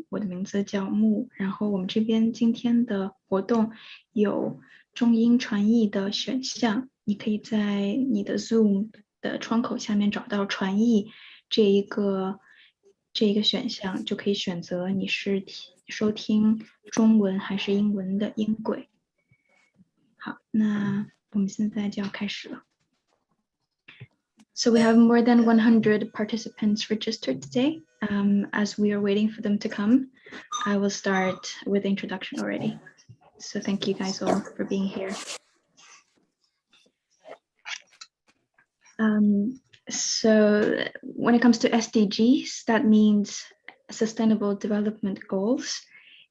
我的名字叫木，然后我们这边今天的活动有中英传译的选项，你可以在你的 Zoom 的窗口下面找到传译这一个选项，就可以选择你是收听中文还是英文的音轨。好，那我们现在就要开始了。So we have more than 100 participants registered today. As we are waiting for them to come, I will start with the introduction already. So thank you guys all for being here. So when it comes to SDGs, that means Sustainable Development Goals.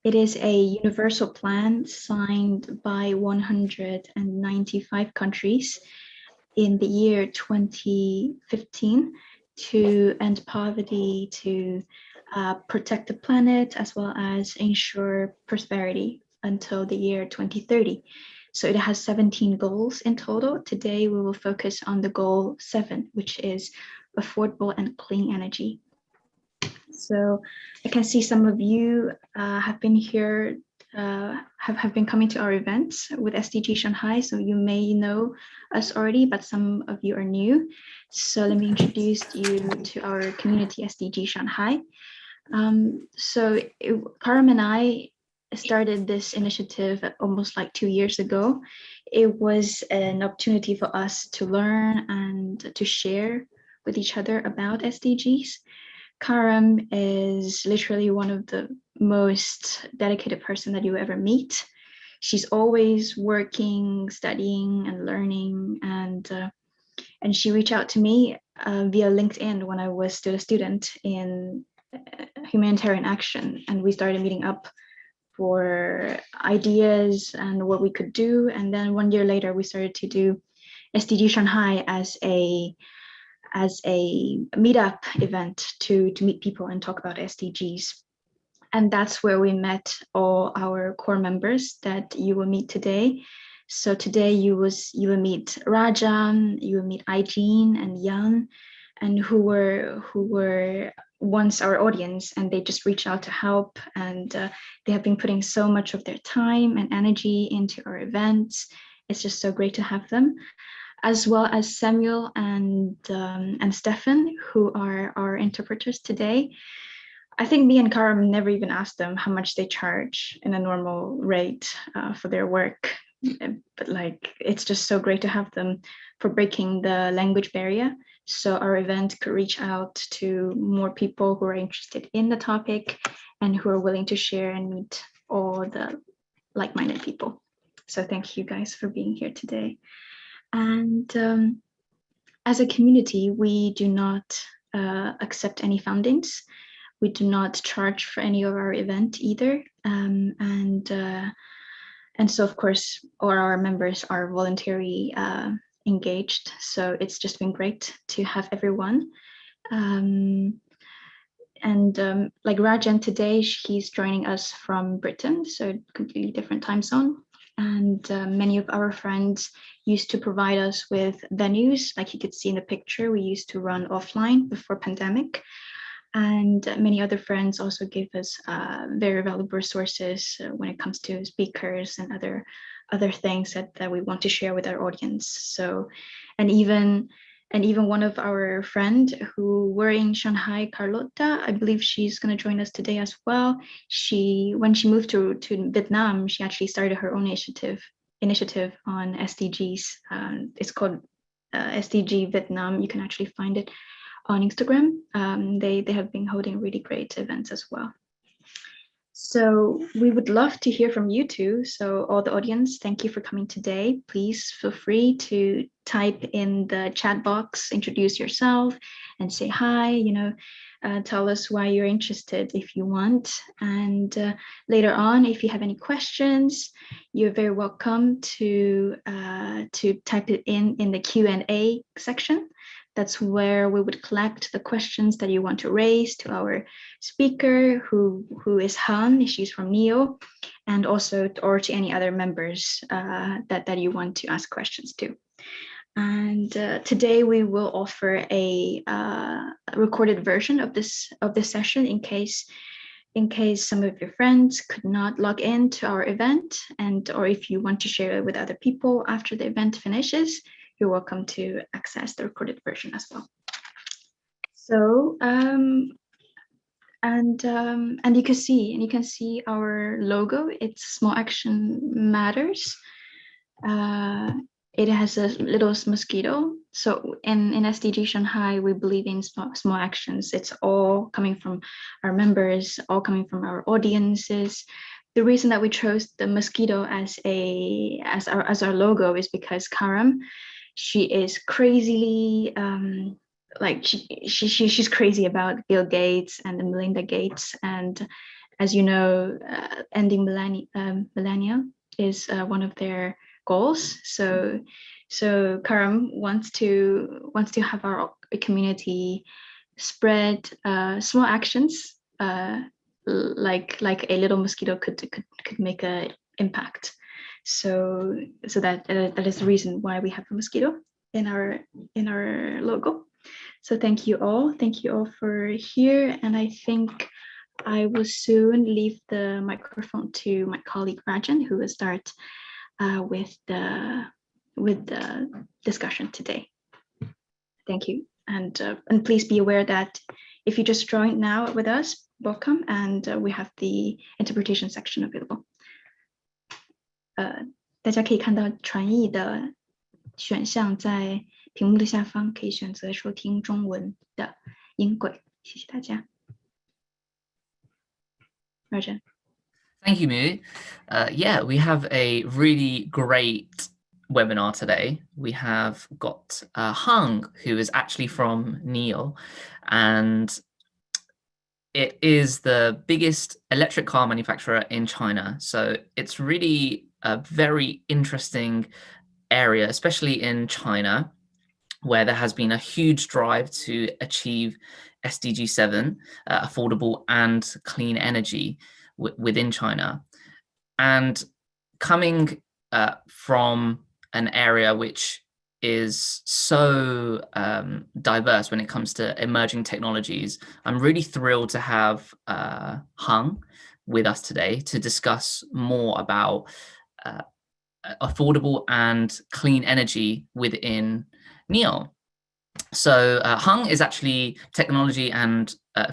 It is a universal plan signed by 195 countries in the year 2015 to end poverty, to protect the planet, as well as ensure prosperity until the year 2030. So it has 17 goals in total. Today we will focus on the goal 7, which is affordable and clean energy. So I can see some of you have been here, have been coming to our events with SDG Shanghai, so you may know us already, but some of you are new. So let me introduce you to our community SDG Shanghai. Karam and I started this initiative almost like 2 years ago. It was an opportunity for us to learn and to share with each other about SDGs. Karam is literally one of the most dedicated person that you ever meet. She's always working, studying, and learning, and she reached out to me via LinkedIn when I was still a student in humanitarian action, and we started meeting up for ideas and what we could do. And then 1 year later, we started to do SDG Shanghai as a meetup event to meet people and talk about SDGs. And that's where we met all our core members that you will meet today. So today you will meet Rajan, you will meet Aijin and Yan, and who were once our audience, and they just reached out to help, and they have been putting so much of their time and energy into our events. It's just so great to have them, as well as Samuel and Stefan, who are our interpreters today. I think me and Karam never even asked them how much they charge in a normal rate for their work, but like it's just so great to have them for breaking the language barrier, so our event could reach out to more people who are interested in the topic and who are willing to share and meet all the like-minded people. So thank you guys for being here today. And as a community, we do not accept any fundings. We do not charge for any of our event either. And so, of course, all our members are voluntarily engaged. So it's just been great to have everyone. Like Rajan today, he's joining us from Britain, so completely different time zone. And many of our friends used to provide us with venues, like you could see in the picture. We used to run offline before pandemic. And many other friends also gave us very valuable resources when it comes to speakers and other things that we want to share with our audience. So, and even one of our friend who were in Shanghai, Carlotta, I believe she's going to join us today as well. When she moved to Vietnam, she actually started her own initiative on SDGs. It's called SDG Vietnam. You can actually find it on Instagram. They have been holding really great events as well. So we would love to hear from you too. So all the audience, thank you for coming today. Please feel free to type in the chat box, introduce yourself and say hi, tell us why you're interested if you want. And later on, if you have any questions, you're very welcome to type it in the Q&A section. That's where we would collect the questions that you want to raise to our speaker, who is Han. She's from NIO, and also or to any other members that you want to ask questions to. And today we will offer a recorded version of this session in case in case some of your friends could not log in to our event, or if you want to share it with other people after the event finishes, you're welcome to access the recorded version as well. So and you can see our logo. It's Small Action Matters. It has a little mosquito. So in SDG Shanghai, we believe in small actions. It's all coming from our members, all coming from our audiences. The reason that we chose the mosquito as our logo is because Karam, she is crazily she's crazy about Bill Gates and Melinda Gates, and as you know, ending millennia is one of their goals. So Karam wants to have our community spread small actions, like a little mosquito could make an impact. So that is the reason why we have a mosquito in our logo. So thank you all for here, and I think I will soon leave the microphone to my colleague Rajan, who will start with the discussion today. Thank you, and please be aware that if you just joined now with us, welcome, and we have the interpretation section available. 大家可以看到传译的选项在屏幕的下方，可以选择收听中文的音轨。谢谢大家。Rajan. Thank you, Mu. Yeah, we have a really great webinar today. We have got Hung, who is actually from NIO, and it is the biggest electric car manufacturer in China. So it's really a very interesting area, especially in China, where there has been a huge drive to achieve SDG 7, affordable and clean energy within China. And coming from an area which is so diverse when it comes to emerging technologies, I'm really thrilled to have Hung with us today to discuss more about affordable and clean energy within NIO. So Hung is actually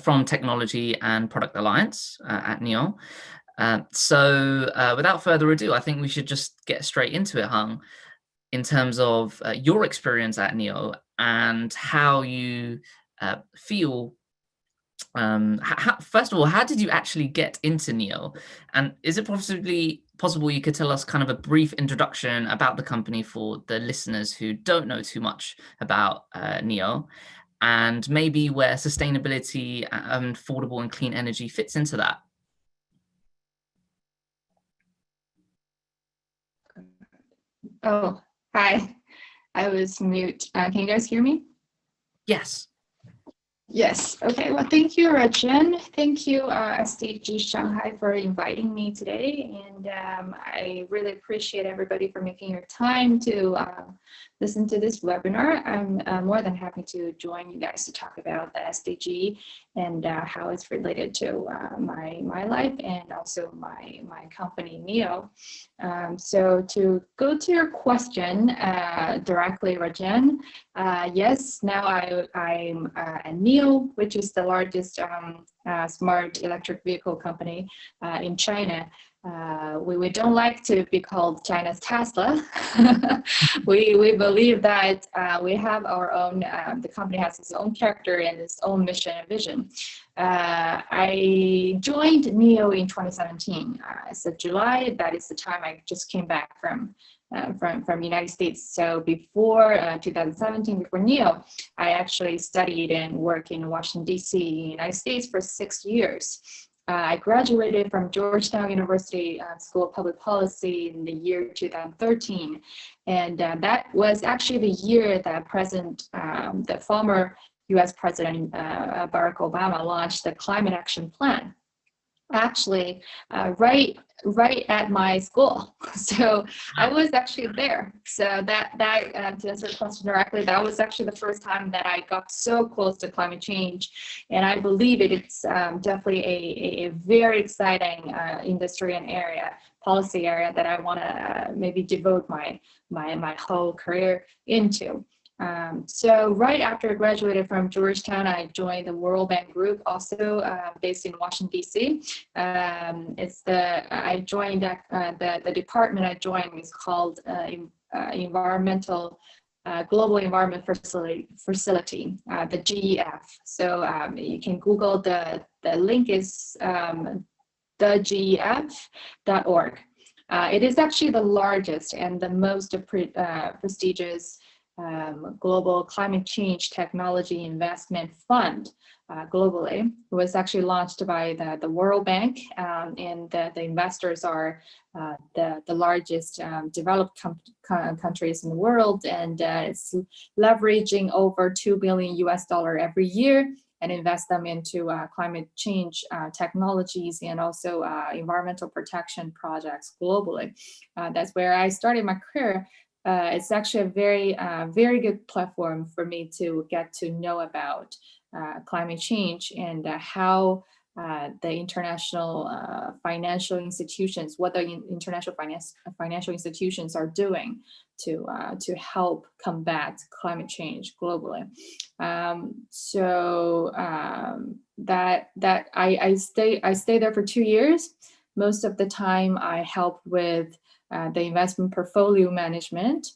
from Technology and Product Alliance at NIO. So without further ado, I think we should just get straight into it, Hung, in terms of your experience at NIO and how you feel. First of all, how did you actually get into NIO? And is it possible you could tell us kind of a brief introduction about the company for the listeners who don't know too much about NIO, and maybe where sustainability and affordable and clean energy fits into that? Oh, hi. I was mute. Can you guys hear me? Yes. Yes. Okay. Well, thank you, Rajan. Thank you, SDG Shanghai, for inviting me today. And I really appreciate everybody for making your time to listen to this webinar. I'm more than happy to join you guys to talk about the SDG and how it's related to my life and also my company, NIO. So to go to your question directly, Rajan, yes, now I'm at NIO, which is the largest smart electric vehicle company in China. We don't like to be called China's Tesla. we believe that we have our own, the company has its own character and its own mission and vision. I joined NIO in 2017. So July, that is the time I just came back from United States. So before 2017, before NIO, I actually studied and worked in Washington, D.C., United States for 6 years. I graduated from Georgetown University School of Public Policy in the year 2013. And that was actually the year that the former US President Barack Obama launched the Climate Action Plan. actually right at my school. So I was actually there. So that to answer the question directly, that was actually the first time that I got so close to climate change, and I believe it's definitely a very exciting industry and policy area that I want to maybe devote my whole career into. So right after I graduated from Georgetown, I joined the World Bank Group, also based in Washington, D.C. I joined the department I joined is called Environmental Global Environment Facility, the GEF. So you can Google the link is thegef.org. It is actually the largest and the most prestigious global climate change technology investment fund globally. It was actually launched by the World Bank, and the investors are the largest developed countries in the world, and it's leveraging over $2 billion every year and invest them into climate change technologies and also environmental protection projects globally. That's where I started my career. It's actually a very good platform for me to get to know about climate change and how the international financial institutions, what the international financial institutions are doing to help combat climate change globally. That I stay there for 2 years. Most of the time I help with the investment portfolio management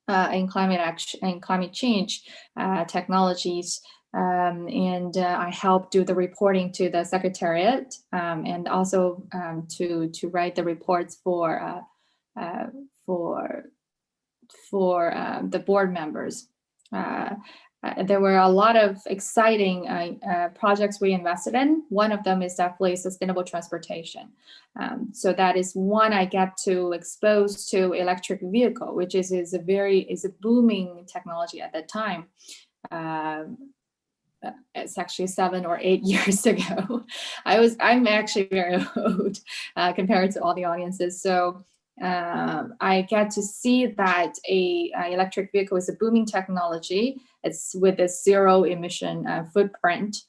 in climate action and climate change technologies. And I help do the reporting to the secretariat, and also to write the reports for the board members. There were a lot of exciting projects we invested in. One of them is definitely sustainable transportation. So that is one I get to expose to electric vehicle, which is a booming technology at that time. It's actually 7 or 8 years ago. I'm actually very old compared to all the audiences. So I get to see that a electric vehicle is a booming technology. It's with a zero emission footprint,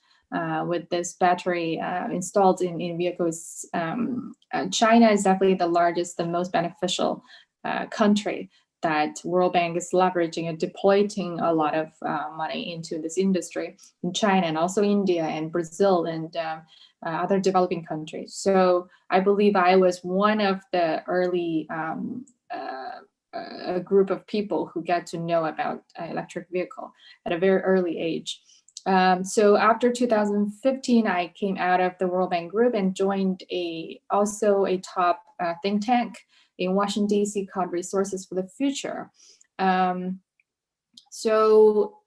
with this battery installed in vehicles. China is definitely the largest, the most beneficial country that World Bank is leveraging and deploying a lot of money into this industry in China, and also India and Brazil and other developing countries. So I believe I was one of the early a group of people who get to know about electric vehicle at a very early age. So after 2015, I came out of the World Bank Group and joined also a top think tank in Washington, D.C. called Resources for the Future. So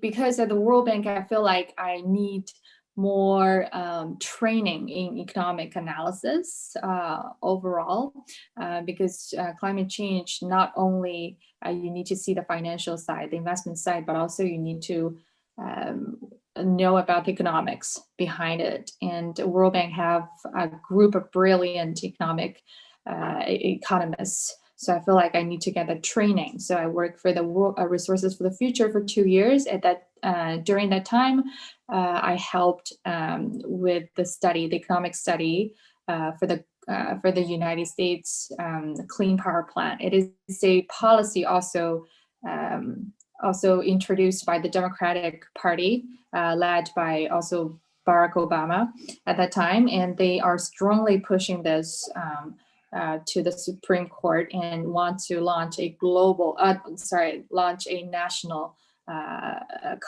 because at the World Bank, I feel like I need more training in economic analysis overall, because climate change, not only you need to see the financial side, the investment side, but also you need to know about the economics behind it. And World Bank have a group of brilliant economists. So I feel like I need to get the training. So I worked for the Resources for the Future for 2 years. During that time, I helped with the economic study for the United States Clean Power Plan. It is a policy also introduced by the Democratic Party, led by also Barack Obama at that time, and they are strongly pushing this to the Supreme Court and want to launch a national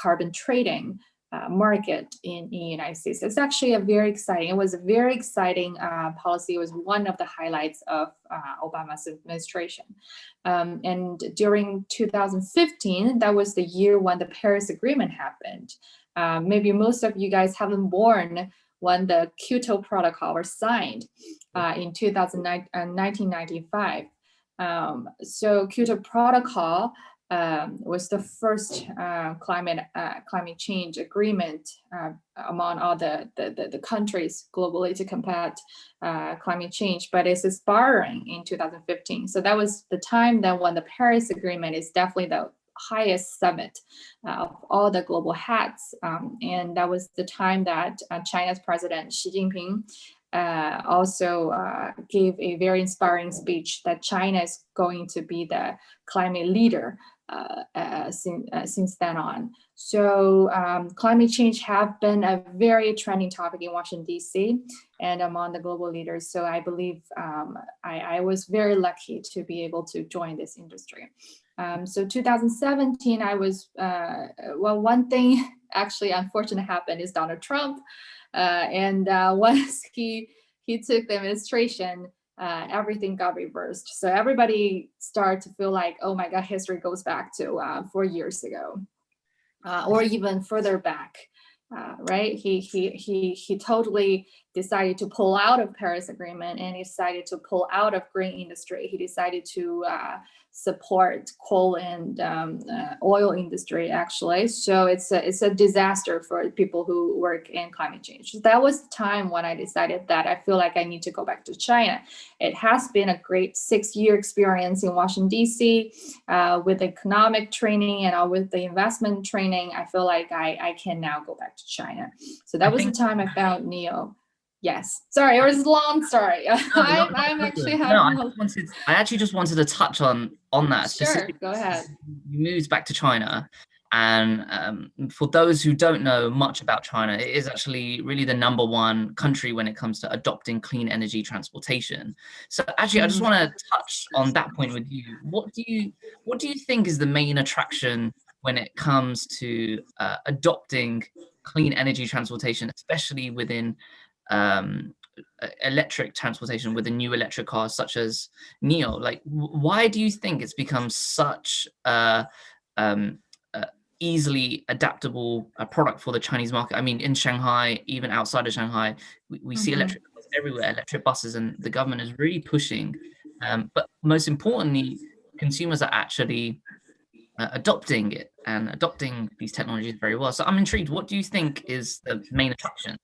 carbon trading market in the United States. It's actually it was a very exciting policy. It was one of the highlights of Obama's administration. And during 2015, that was the year when the Paris Agreement happened. Maybe most of you guys haven't born when the Kyoto Protocol was signed in 1995. So Kyoto Protocol was the first climate change agreement among all the countries globally to combat climate change, but it's expiring in 2015. So that was the time that when the Paris Agreement is definitely the highest summit of all the global heads. And that was the time that China's President Xi Jinping also gave a very inspiring speech that China is going to be the climate leader since then on. So climate change have been a very trending topic in Washington, D.C. and among the global leaders. So I believe I was very lucky to be able to join this industry. So 2017, I was, well, one thing actually unfortunate happened is Donald Trump. And once he took the administration, everything got reversed. So everybody started to feel like, oh my God, history goes back to 4 years ago, or even further back, right? He totally decided to pull out of Paris Agreement, and he decided to pull out of green industry. He decided to support coal and oil industry, actually. So it's a disaster for people who work in climate change. That was the time when I decided that I feel like I need to go back to China. It has been a great 6-year experience in Washington, D.C. With economic training and with the investment training. I feel like I can now go back to China. So that was the time I found NIO. Yes. Sorry, it was a long story. I'm actually having. I actually just wanted to touch on that. Sure, go ahead. You moved back to China, and for those who don't know much about China, it is actually really the #1 country when it comes to adopting clean energy transportation. So actually, I just want to touch on that point with you. What do you think is the main attraction when it comes to adopting clean energy transportation, especially within electric transportation with the new electric cars such as NIO? Like, why do you think it's become such a easily adaptable product for the Chinese market? I mean, in Shanghai, even outside of Shanghai, we see electric cars everywhere, electric buses, and the government is really pushing. But most importantly, consumers are actually adopting it and adopting these technologies very well. So I'm intrigued. What do you think is the main attraction?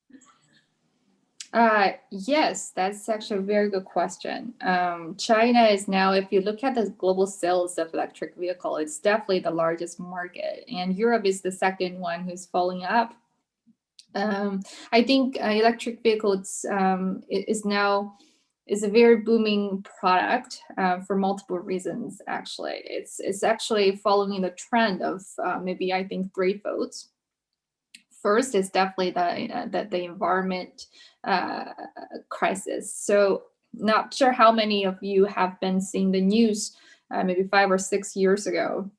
Yes, that's actually a very good question. China is now, if you look at the global sales of electric vehicle, it's definitely the largest market, and Europe is the second one who's following up. I think electric vehicles is a very booming product for multiple reasons. Actually, it's actually following the trend of maybe I think 3 folds. First is definitely the environment crisis. So not sure how many of you have been seeing the news maybe 5 or 6 years ago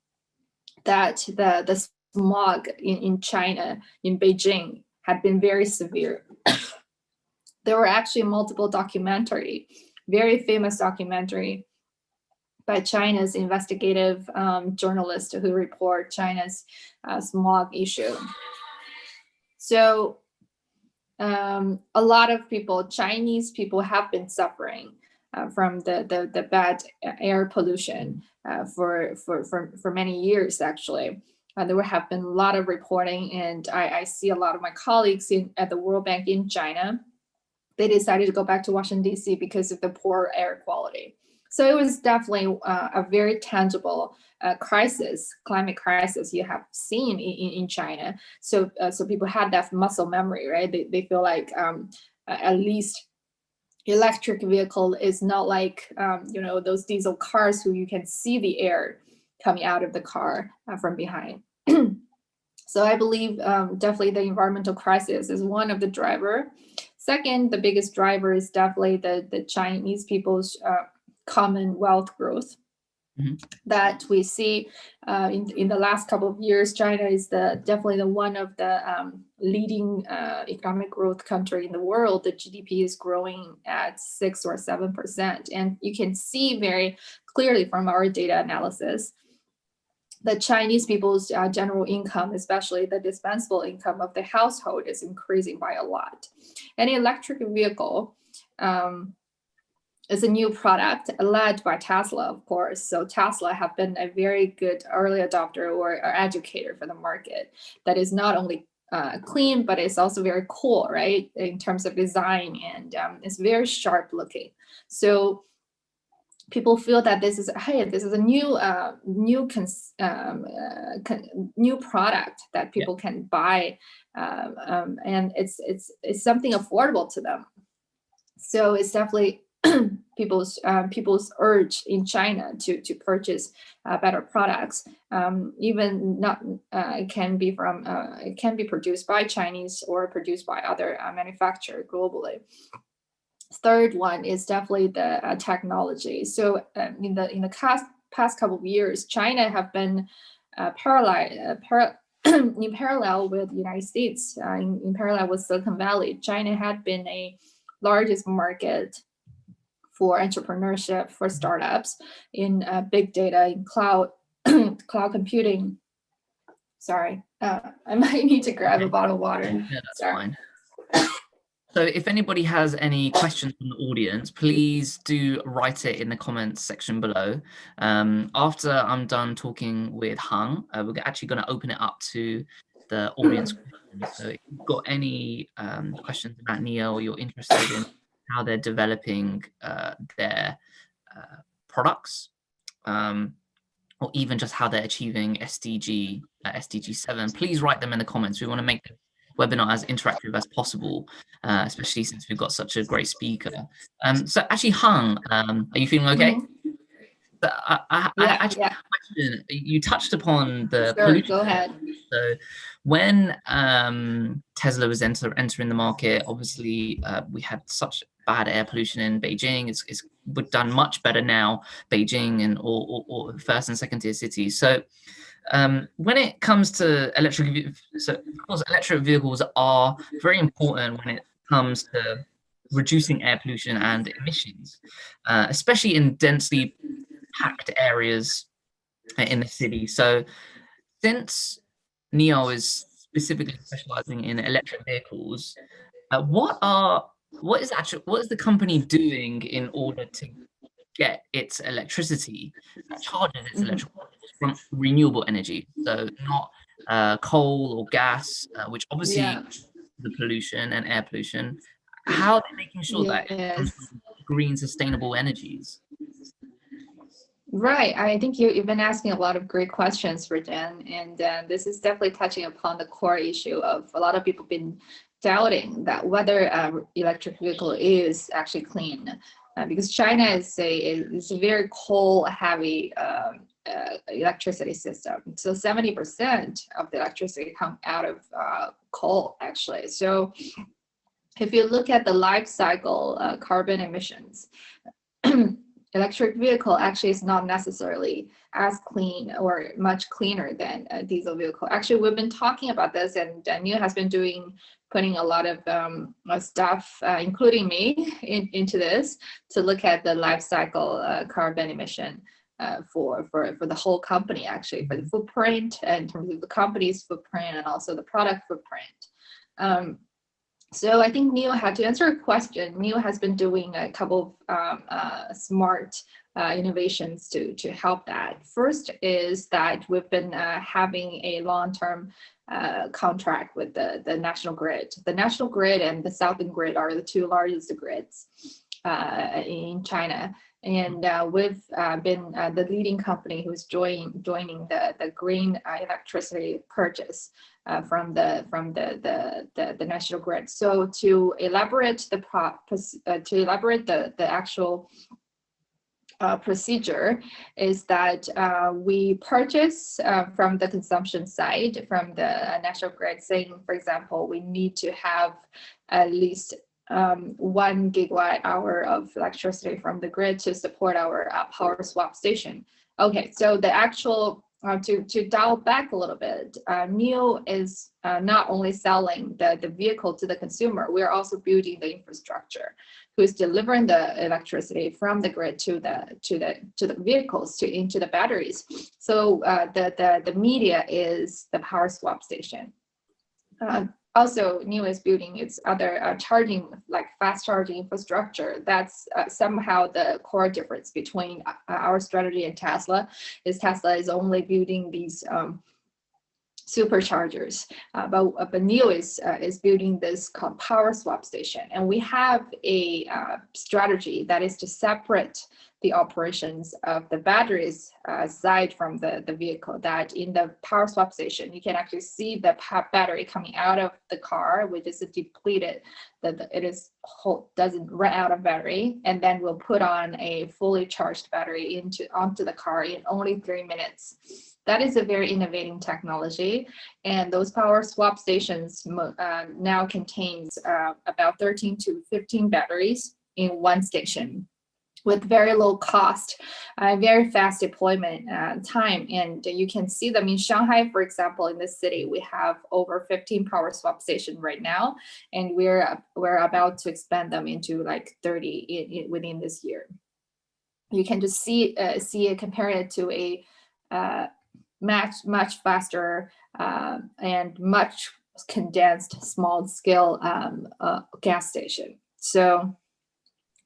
that the smog in China, in Beijing, had been very severe. There were actually multiple very famous documentary by China's investigative journalists who report China's smog issue. So a lot of people, Chinese people, have been suffering from the bad air pollution for many years, actually. There have been a lot of reporting, and I see a lot of my colleagues at the World Bank in China. They decided to go back to Washington, D.C. because of the poor air quality. So it was definitely a very tangible climate crisis you have seen in China. So people had that muscle memory, right? They feel like at least electric vehicle is not like those diesel cars who you can see the air coming out of the car from behind. So I believe definitely the environmental crisis is one of the driver. Second, the biggest driver is definitely the Chinese people's common wealth growth that we see in the last couple of years. China is definitely one of the leading economic growth country in the world. The GDP is growing at 6 or 7%, and you can see very clearly from our data analysis the Chinese people's general income, especially the dispensable income of the household, is increasing by a lot. An electric vehicle it's a new product led by Tesla, of course. So Tesla have been a very good early adopter or educator for the market that is not only clean, but it's also very cool, right? In terms of design, and it's very sharp looking. So people feel that this is a new product that people can buy, and it's something affordable to them. So it's definitely people's urge in China to purchase better products. Even not it can be produced by Chinese or produced by other manufacturers globally. Third one is definitely the technology. So in the past couple of years, China have been in parallel with the United States, in parallel with Silicon Valley. China had been a largest market for entrepreneurship, for startups in big data, in cloud computing. Sorry, I might need to grab a bottle of water. Yeah, that's fine. So if anybody has any questions from the audience, please do write it in the comments section below. After I'm done talking with Hung, we're actually going to open it up to the audience questions. So if you've got any questions about NIO, or you're interested in how they're developing their products, or even just how they're achieving SDG 7, please write them in the comments. We want to make the webinar as interactive as possible, especially since we've got such a great speaker. So actually, Hung, are you feeling okay? Mm-hmm. I actually have a question. You touched upon the pollution. Go ahead. So when Tesla was entering the market, obviously we had such bad air pollution in Beijing. It's done much better now, Beijing and or first and second tier cities. So when it comes to electric vehicles are very important when it comes to reducing air pollution and emissions, especially in densely packed areas in the city. So since NIO is specifically specializing in electric vehicles, what is the company doing in order to get its electricity, charges its electric vehicles from renewable energy, so not coal or gas, which obviously the pollution and air pollution. How are they making sure that it comes from green, sustainable energies? Right. I think you've been asking a lot of great questions, Rajan, and this is definitely touching upon the core issue of a lot of people been doubting that whether electric vehicle is actually clean, because China is a very coal heavy electricity system. So 70% of the electricity comes out of coal, actually. So if you look at the life cycle carbon emissions, electric vehicle actually is not necessarily as clean or much cleaner than a diesel vehicle. Actually, we've been talking about this, and NIO has been putting a lot of stuff, including me, into this to look at the life cycle carbon emission for the whole company, actually, for the footprint in terms of the company's footprint and also the product footprint. So I think NIO had to answer a question. NIO has been doing a couple of smart innovations to help that. First is that we've been having a long-term contract with the national grid. The national grid and the southern grid are the two largest grids in China. And we've been the leading company who's joining the green electricity purchase from the national grid. So to elaborate the actual procedure is that we purchase from the consumption side from the national grid, saying, for example, we need to have at least 1 gigawatt hour of electricity from the grid to support our power swap station. Okay, so the actual to dial back a little bit, NIO is not only selling the vehicle to the consumer, we are also building the infrastructure, who is delivering the electricity from the grid to the vehicles into the batteries. So the media is the power swap station. also NIO is building its other charging, like fast charging infrastructure. That's somehow the core difference between our strategy and Tesla. Tesla is only building these superchargers, but NIO is building this called power swap station, and we have a strategy that is to separate the operations of the batteries aside from the vehicle. That in the power swap station, you can actually see the battery coming out of the car, which is depleted, that it is doesn't run out of battery, and then we'll put on a fully charged battery onto the car in only 3 minutes. That is a very innovative technology, and those power swap stations now contains about 13 to 15 batteries in one station, with very low cost, very fast deployment time. And you can see them in Shanghai, for example. In this city, we have over 15 power swap stations right now, and we're about to expand them into like 30 within this year. You can just see it, compare it to a much faster and much condensed small scale gas station. So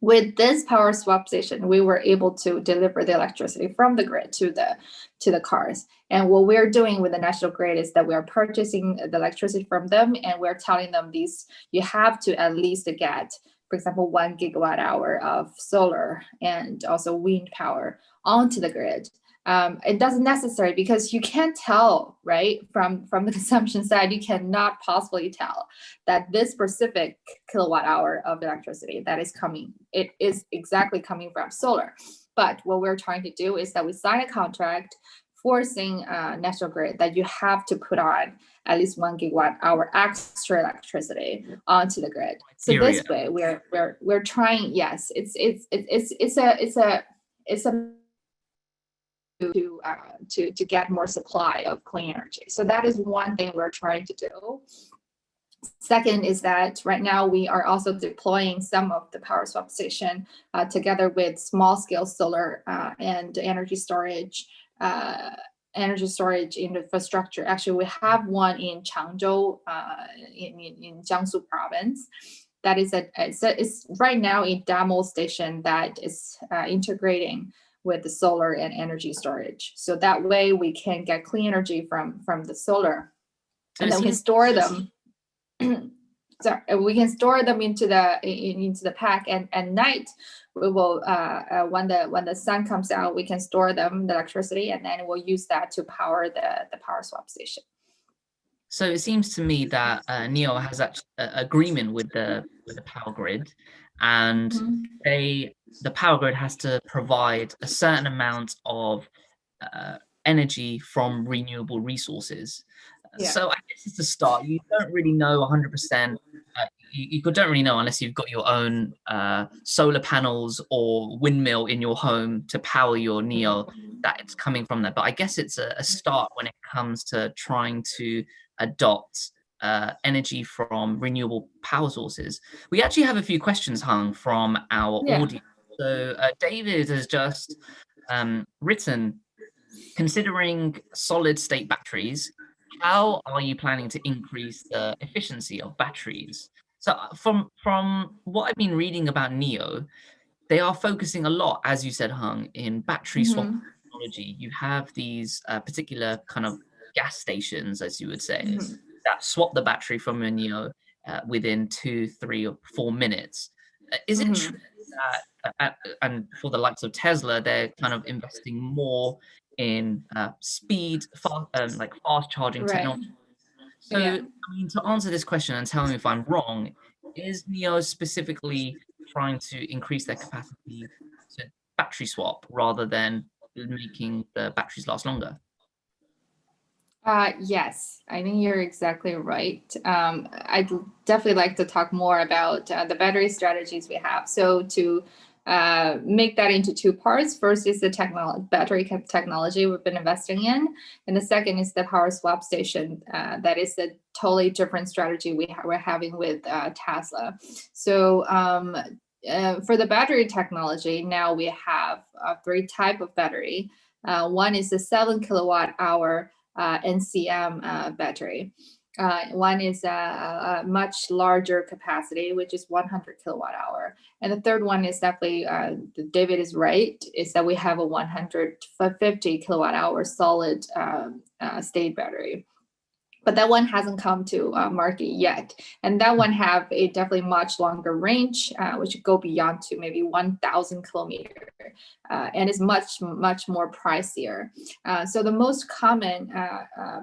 with this power swap station, we were able to deliver the electricity from the grid to the cars. And what we're doing with the national grid is that we are purchasing the electricity from them, and we're telling them you have to at least get, for example, 1 gigawatt hour of solar and also wind power onto the grid. It doesn't necessary, because you can't tell, right, from the consumption side, you cannot possibly tell that this specific kilowatt hour of electricity that is coming, it is exactly coming from solar. But what we're trying to do is that we sign a contract forcing national grid that you have to put on at least 1 gigawatt hour extra electricity onto the grid. So this way we're trying. Yes, it's a to get more supply of clean energy. So that is one thing we're trying to do. Second is that right now we are also deploying some of the power swap station together with small scale solar and energy storage infrastructure. Actually, we have one in Changzhou, in Jiangsu province. That is it's right now a demo station that is integrating with the solar and energy storage. So that way we can get clean energy from the solar, and then we can store them. So we can store them into the pack, and at night we will when the sun comes out, we can store them, the electricity, and then we'll use that to power the power swap station. So it seems to me that NIO has an agreement with the power grid, and the power grid has to provide a certain amount of energy from renewable resources. Yeah. So I guess it's the start. You don't really know 100%. You don't really know unless you've got your own solar panels or windmill in your home to power your NIO, that it's coming from there. But I guess it's a start when it comes to trying to adopt energy from renewable power sources. We actually have a few questions, Hung, from our audience. So David has just written, considering solid state batteries, how are you planning to increase the efficiency of batteries? So from what I've been reading about NIO, they are focusing a lot, as you said, Hung, in battery swap technology. You have these particular kind of gas stations, as you would say, that swap the battery from your NIO within 2, 3, or 4 minutes. Is it true that, and for the likes of Tesla, they're kind of investing more in speed, fast charging technology? So, I mean, to answer this question and tell me if I'm wrong, is NIO specifically trying to increase their capacity to battery swap rather than making the batteries last longer? Yes, I think you're exactly right. I'd definitely like to talk more about the battery strategies we have. So to make that into two parts. First is the battery technology we've been investing in, and the second is the power swap station. That is a totally different strategy we're having with Tesla. So for the battery technology, now we have 3 types of battery. One is the 7 kilowatt hour NCM battery. One is a much larger capacity, which is 100 kilowatt hour. And the third one is definitely, David is right, is that we have a 150 kilowatt hour solid state battery. But that one hasn't come to market yet. And that one have a definitely much longer range, which go beyond to maybe 1,000 kilometers, and is much more pricier. So the most common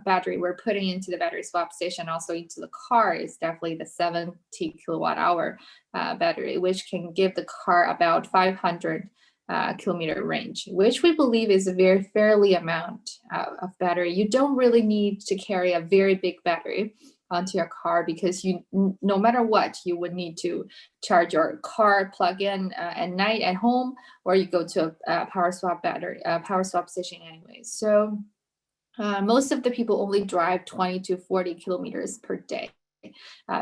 battery we're putting into the battery swap station, also into the car, is definitely the 70 kilowatt hour battery, which can give the car about 500 kilometer range, which we believe is a very fairly amount of battery. You don't really need to carry a very big battery onto your car, because you, no matter what, you would need to charge your car, plug in at night at home, or you go to a power swap station anyway. So most of the people only drive 20 to 40 kilometers per day.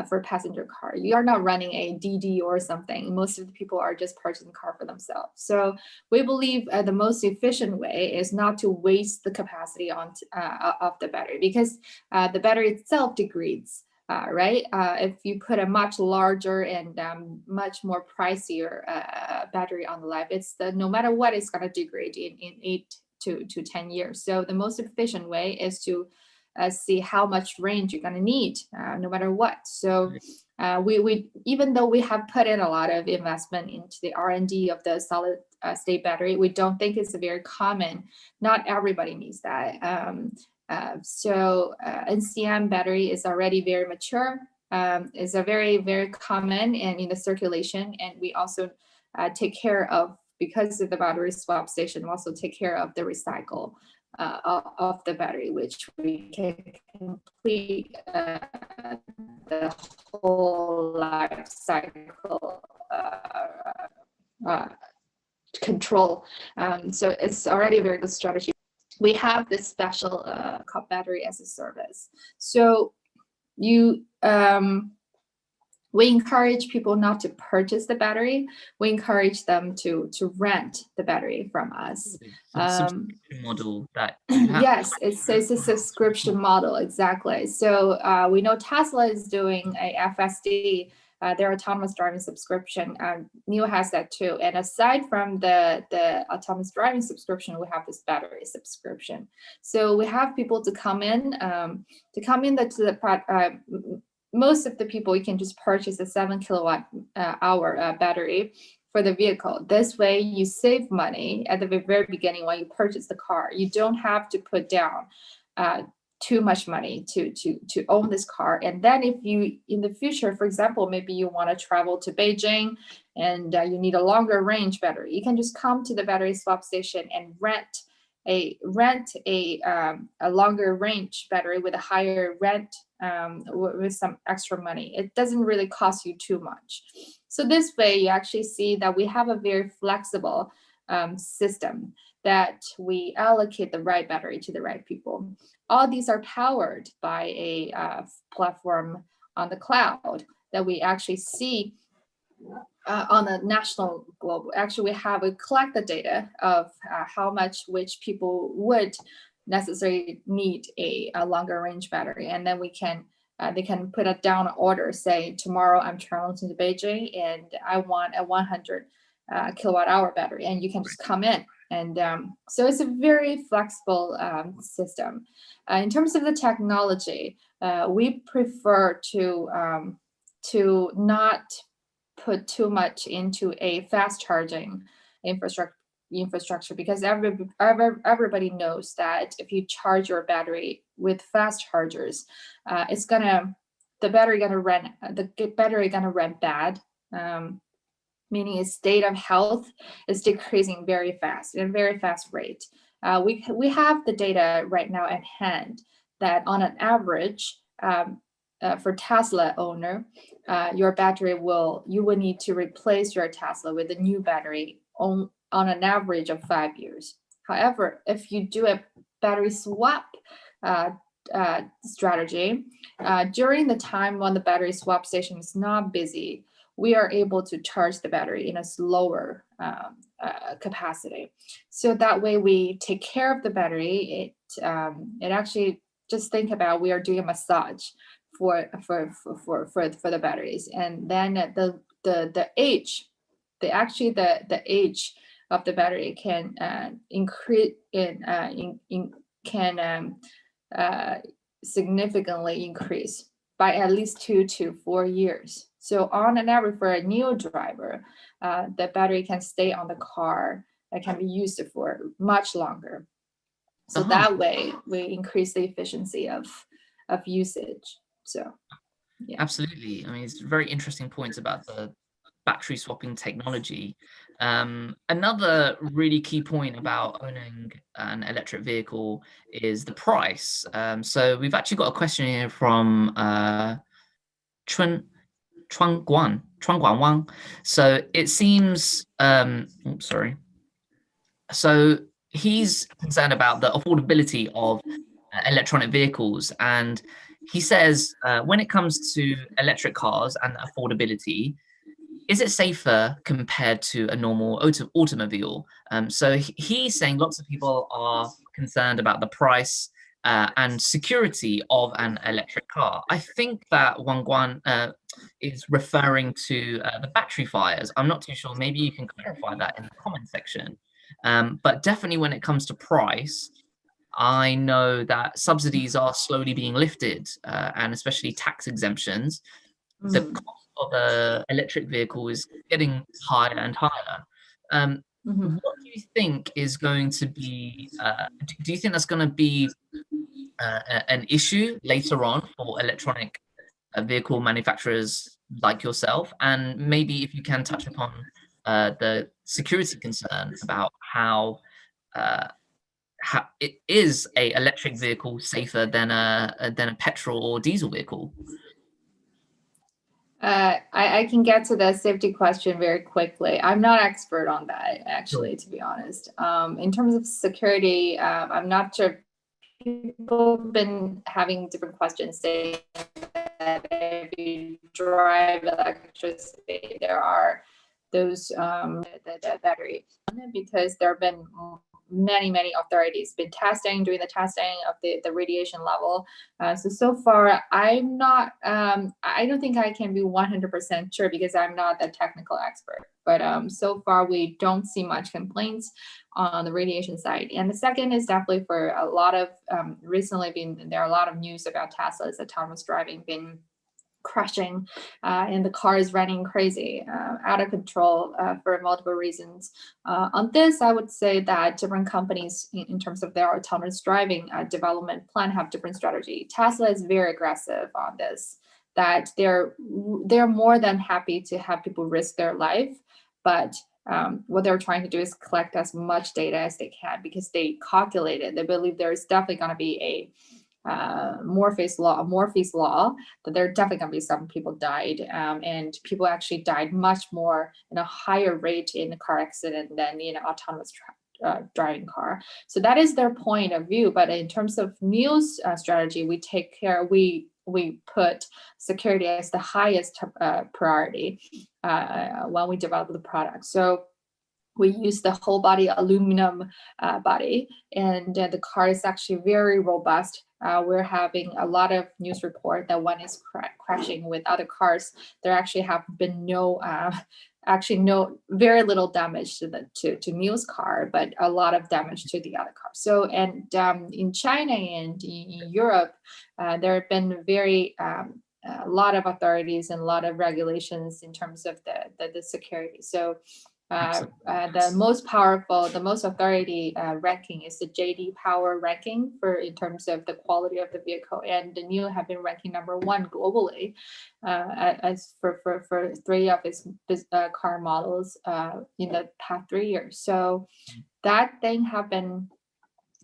For a passenger car, you are not running a DD or something. Most of the people are just purchasing a car for themselves. So we believe the most efficient way is not to waste the capacity on of the battery, because the battery itself degrades. Right? If you put a much larger and much more pricier battery on the life, no matter what, it's going to degrade in 8 to 10 years. So the most efficient way is to see how much range you're going to need no matter what. So we even though we have put in a lot of investment into the R&D of the solid state battery, we don't think it's a very common. Not everybody needs that. So NCM battery is already very mature. Is a very common and in the circulation, and we also take care of, because of the battery swap station, we also take care of the recycle of the battery, which we can complete the whole life cycle control. So it's already a very good strategy. We have this special called battery as a service. So we encourage people not to purchase the battery. We encourage them to rent the battery from us. Subscription model that you have. Yes, it's a subscription model, exactly. So we know Tesla is doing a FSD, their autonomous driving subscription. NIO has that too. And aside from the autonomous driving subscription, we have this battery subscription. So we have people to come in most of the people, you can just purchase a 7 kilowatt hour battery for the vehicle. This way you save money at the very beginning when you purchase the car. You don't have to put down too much money to own this car. And then if you, in the future, for example, maybe you want to travel to Beijing and you need a longer range battery, you can just come to the battery swap station and rent a longer range battery with a higher rent with some extra money. It doesn't really cost you too much. So this way you actually see that we have a very flexible system that we allocate the right battery to the right people. All these are powered by a platform on the cloud that we actually see on a national global. Actually, we collect the data of how much which people would necessarily need a longer range battery, and then they can put a down order. Say tomorrow I'm traveling to Beijing and I want a 100 kilowatt hour battery, and you can just come in. And so it's a very flexible system. In terms of the technology, we prefer to not put too much into a fast charging infrastructure, because everybody knows that if you charge your battery with fast chargers, the battery gonna run bad, meaning its state of health is decreasing very fast at a very fast rate. We have the data right now at hand that on an average, for Tesla owner, your battery you will need to replace your Tesla with a new battery on an average of 5 years. However, if you do a battery swap strategy, during the time when the battery swap station is not busy, we are able to charge the battery in a slower capacity. So that way we take care of the battery. It actually, just think about, we are doing a massage for the batteries. And then the age, the age of the battery can increase significantly increase by at least 2 to 4 years. So on an average for a NIO driver, the battery can stay on the car. It can be used for much longer. So that way we increase the efficiency of usage. So yeah. Absolutely. I mean, it's very interesting points about the battery swapping technology. Another really key point about owning an electric vehicle is the price. So we've actually got a question here from Chuan Guan Wang. So it seems, sorry. So he's concerned about the affordability of electronic vehicles, and he says when it comes to electric cars and affordability, is it safer compared to a normal automobile? So he's saying lots of people are concerned about the price and security of an electric car. I think that Wang Guan is referring to the battery fires. I'm not too sure. Maybe you can clarify that in the comment section. But definitely when it comes to price, I know that subsidies are slowly being lifted, and especially tax exemptions. The cost of an electric vehicle is getting higher and higher. What do you think is going to be, do you think that's going to be an issue later on for electronic vehicle manufacturers like yourself? And maybe if you can touch upon the security concern about how it is a electric vehicle safer than a petrol or diesel vehicle? I can get to the safety question very quickly. I'm not expert on that, actually, to be honest. In terms of security, I'm not sure. People have been having different questions saying that if you drive electricity, there are those the battery, because there have been many authorities been doing the testing of the radiation level. So far, I'm not, I don't think I can be 100% sure because I'm not a technical expert. But so far, we don't see much complaints on the radiation side. And the second is definitely for a lot of, recently there are a lot of news about Tesla's autonomous driving been crashing, and the car is running crazy, out of control, for multiple reasons. On this, I would say that different companies in terms of their autonomous driving development plan have different strategy. Tesla is very aggressive on this, that they're more than happy to have people risk their life, but what they're trying to do is collect as much data as they can, because they calculated, they believe there's definitely going to be a Morpheus law, that there are definitely going to be some people died, and people actually died much more in a higher rate in a car accident than in an autonomous driving car. So that is their point of view. But in terms of NIO's strategy, we take care, we put security as the highest priority when we develop the product. So we use the whole body aluminum body, and the car is actually very robust. We're having a lot of news report that one is crashing with other cars. There actually have been very little damage to NIO's car, but a lot of damage to the other car. So, and in China and in Europe, there have been a lot of authorities and a lot of regulations in terms of the security. So the most powerful, the most authority ranking is the JD Power ranking in terms of the quality of the vehicle, and the NIO have been ranking #1 globally as for 3 of its car models in the past 3 years. So that thing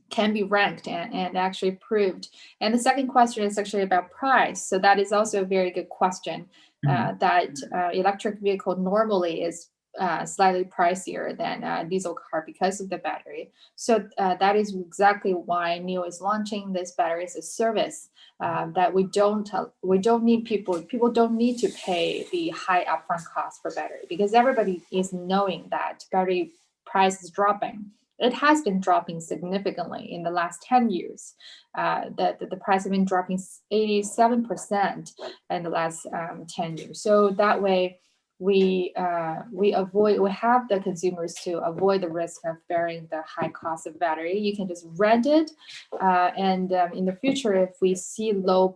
can be ranked and actually proved. And the second question is actually about price. So that is also a very good question. That electric vehicle normally is slightly pricier than a diesel car because of the battery. So that is exactly why NIO is launching this battery as a service, that we don't need people don't need to pay the high upfront cost for battery, because everybody is knowing that battery price is dropping. it has been dropping significantly in the last 10 years. The price has been dropping 87% in the last 10 years. So that way, we have the consumers to avoid the risk of bearing the high cost of battery. You can just rent it, and in the future, if we see the low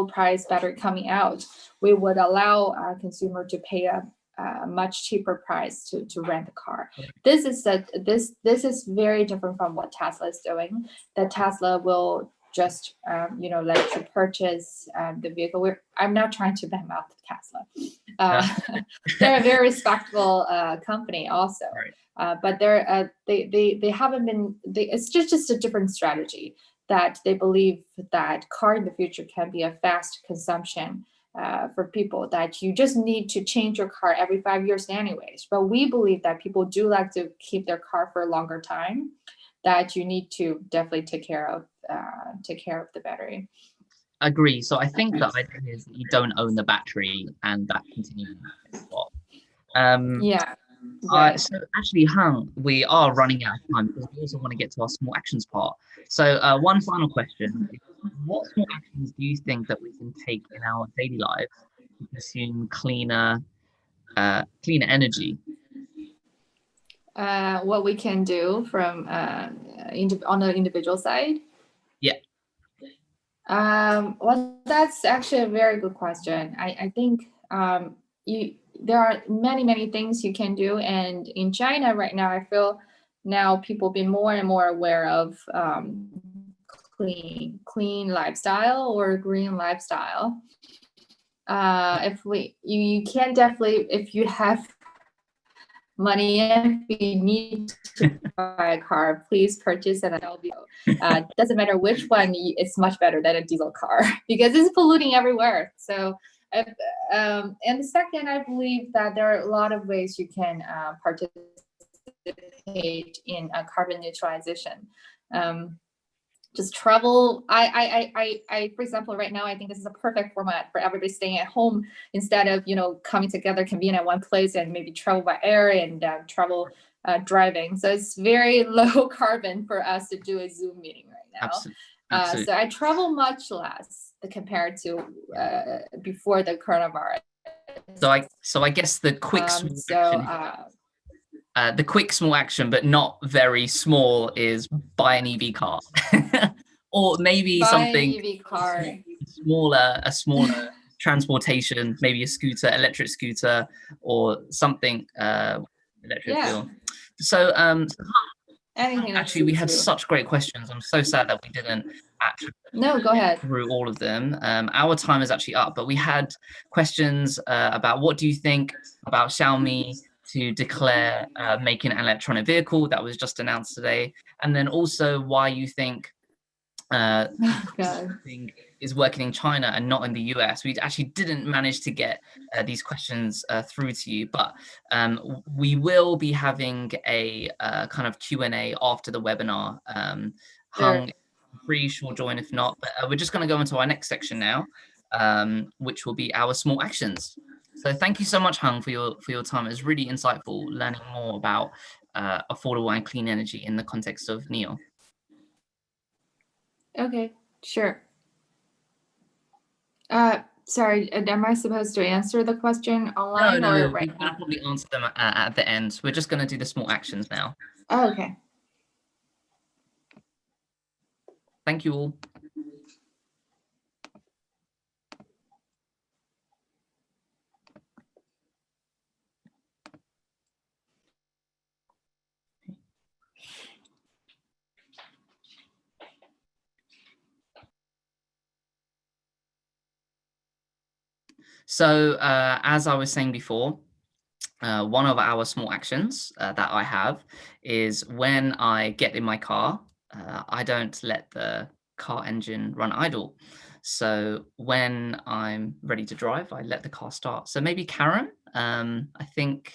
price battery coming out, we would allow our consumer to pay a much cheaper price to rent the car. This is very different from what Tesla is doing. That Tesla will just let you purchase the vehicle. I'm not trying to badmouth Tesla. They're a very respectable company also, but they haven't been. It's just a different strategy, that they believe that car in the future can be a fast consumption for people, that you just need to change your car every 5 years anyways. But we believe that people do like to keep their car for a longer time, that you need to definitely take care of the battery. Agree. So I think the idea is that you don't own the battery and that continues. Yeah. Right. So actually, Han, we are running out of time because we also want to get to our small actions part. So one final question: what small actions do you think that we can take in our daily lives to consume cleaner energy? What we can do from on the individual side? Yeah. Well, that's actually a very good question. I think there are many things you can do, and in China right now, I feel now people be more and more aware of clean lifestyle or green lifestyle. You can definitely, if you have money, if you need to buy a car, please purchase an LBO. Doesn't matter which one, it's much better than a diesel car because it's polluting everywhere. So, and the second, I believe that there are a lot of ways you can participate in carbon neutralization. Just travel. I, for example, right now, I think this is a perfect format for everybody staying at home instead of, coming together, convene at one place and maybe travel by air and travel driving. So it's very low carbon for us to do a Zoom meeting right now. Absolutely. So I travel much less compared to before the coronavirus. So I guess the quick the quick small action, but not very small, is buy an EV car, or maybe something EV car. a smaller transportation, maybe a electric scooter, or something electric. Yeah. So actually, we had such great questions. I'm so sad that we didn't actually go ahead through all of them. Our time is actually up, but we had questions about what do you think about Xiaomi to declare making an electronic vehicle that was just announced today, and then also why you think is working in China and not in the US. We actually didn't manage to get these questions through to you, but we will be having a kind of Q&A after the webinar. Hung, free, she'll join if not, but we're just going to go into our next section now, which will be our small actions. So thank you so much, Hung, for your time. It was really insightful learning more about affordable and clean energy in the context of NIO. Okay, sure. Sorry, am I supposed to answer the question online or right now? We'll probably answer them at the end. We're just going to do the small actions now. Oh, okay. Thank you all. So as I was saying before, one of our small actions that I have is when I get in my car, I don't let the car engine run idle. So when I'm ready to drive, I let the car start. So maybe Karen, I think.